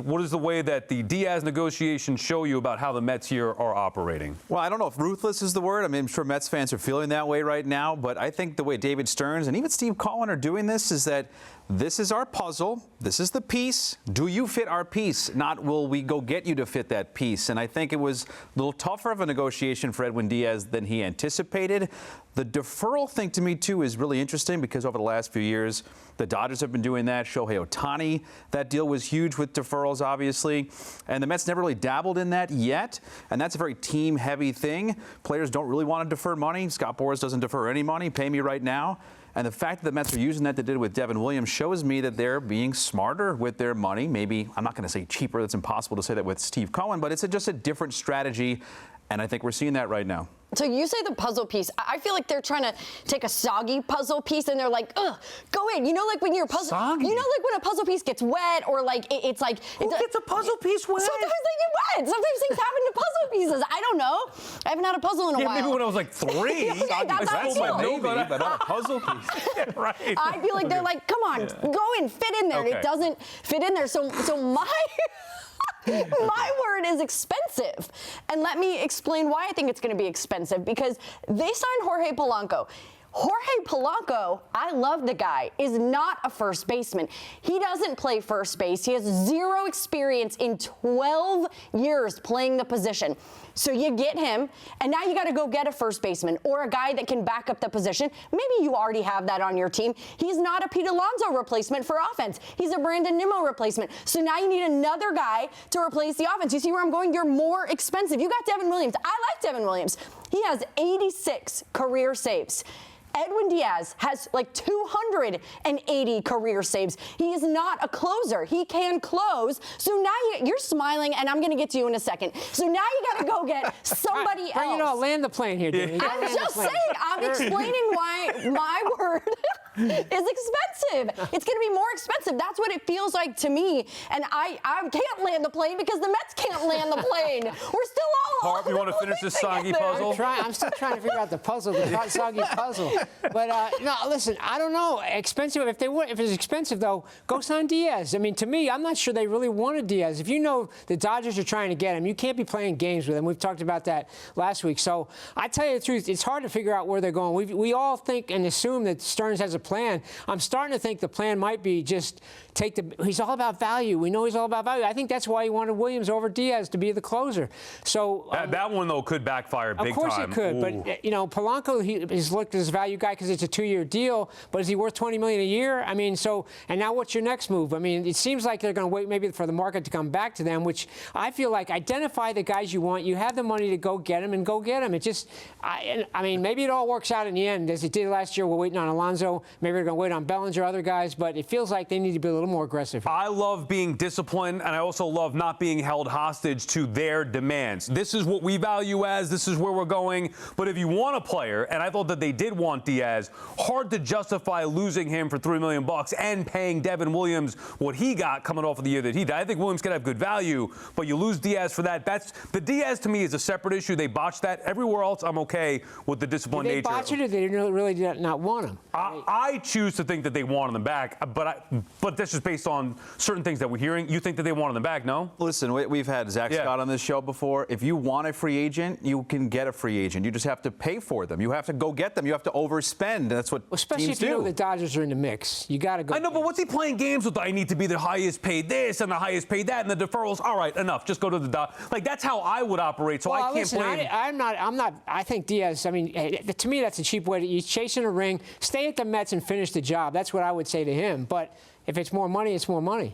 What is the way that the Diaz negotiations show you about how the Mets here are operating? Well, I don't know if ruthless is the word. I mean, I'm sure Mets fans are feeling that way right now, but I think the way David Stearns and even Steve Cohen are doing this is that this is our puzzle. This is the piece. Do you fit our piece? Not will we go get you to fit that piece. And I think it was a little tougher of a negotiation for Edwin Diaz than he anticipated. The deferral thing to me, too, is really interesting because over the last few years, the Dodgers have been doing that. Shohei Ohtani, that deal was huge with deferrals, obviously. And the Mets never really dabbled in that yet. And that's a very team-heavy thing. Players don't really want to defer money. Scott Boras doesn't defer any money. Pay me right now. And the fact that the Mets are using that they did with Devin Williams shows me that they're being smarter with their money. Maybe, I'm not going to say cheaper. That's impossible to say that with Steve Cohen. But it's just a different strategy. And I think we're seeing that right now. So you say the puzzle piece. I feel like they're trying to take a soggy puzzle piece and they're like, ugh, go in. You know, like when you're puzzle, soggy. You know, like when a puzzle piece gets wet or like it's like. Who gets a puzzle piece wet? Sometimes they get wet. Sometimes things happen to puzzle pieces. I don't know. I haven't had a puzzle in a while. Maybe when I was like 3. Okay, that's how I feel. Maybe, but not a puzzle piece. Yeah, right. I feel like they're like, come on, go in, fit in there. Okay. And it doesn't fit in there. So my. My word is expensive. And let me explain why I think it's going to be expensive. Because they signed Jorge Polanco. Jorge Polanco, I love the guy, is not a first baseman. He doesn't play first base. He has 0 experience in 12 years playing the position. So you get him, and now you got to go get a first baseman or a guy that can back up the position. Maybe you already have that on your team. He's not a Pete Alonso replacement for offense. He's a Brandon Nimmo replacement. So now you need another guy to replace the offense. You see where I'm going? You're more expensive. You got Devin Williams. I like Devin Williams. He has 86 career saves. Edwin Diaz has like 280 career saves. He is not a closer. He can close. So now you're smiling, and I'm going to get to you in a second. So now you got to go get somebody else. Bring it on. Land the plane here, dude. I'm just saying. I'm explaining why my word is expensive. It's going to be more expensive. That's what it feels like to me. And I can't land the plane because the Mets can't land the plane. We're still all Harp, you want to finish this soggy puzzle? I'm still trying to figure out the puzzle, the soggy puzzle. But no, listen, I don't know. Expensive. If it's expensive though, go sign Diaz. I mean, to me, I'm not sure they really wanted Diaz. If you know the Dodgers are trying to get him, you can't be playing games with him. We've talked about that last week. So I tell you the truth, it's hard to figure out where they're going. We all think and assume that Stearns has a plan. I'm starting to think the plan might be just he's all about value. We know he's all about value. I think that's why he wanted Williams over Diaz to be the closer. So that one though could backfire big time. Of course it could. Ooh. But you know, Polanco, he's looked as a value guy because it's a 2-year deal. But is he worth $20 million a year? I mean, so and now what's your next move? I mean, it seems like they're going to wait maybe for the market to come back to them, which I feel like identify the guys you want. You have the money to go get them and go get them. It just, I mean, maybe it all works out in the end as it did last year. We're waiting on Alonso. Maybe we're going to wait on Bellinger, other guys. But it feels like they need to be a little more aggressive. I love being disciplined, and I also love not being held hostage to their demands. This is what we value as. This is where we're going. But if you want a player, and I thought that they did want Diaz, hard to justify losing him for $3 million and paying Devin Williams what he got coming off of the year that he did. I think Williams could have good value, but you lose Diaz for that. The Diaz to me is a separate issue. They botched that. Everywhere else, I'm okay with the disciplined nature. Did they botch it, or they really did not want him? I choose to think that they wanted them back, but that's just based on certain things that we're hearing. You think that they wanted them back, no? Listen, we've had Zach Scott on this show before. If you want a free agent, you can get a free agent. You just have to pay for them. You have to go get them. You have to overspend. That's what especially teams if you do. know the Dodgers are in the mix. You got to go. I know, but what's he playing games with? I need to be the highest paid this and the highest paid that and the deferrals. All right, enough. Just go to the Dodgers. Like, that's how I would operate, so I can't blame. I'm not. I think Diaz, I mean, to me, that's a cheap way to, he's chasing a ring. Stay at the Mets and finish the job. That's what I would say to him. But if it's more money, it's more money.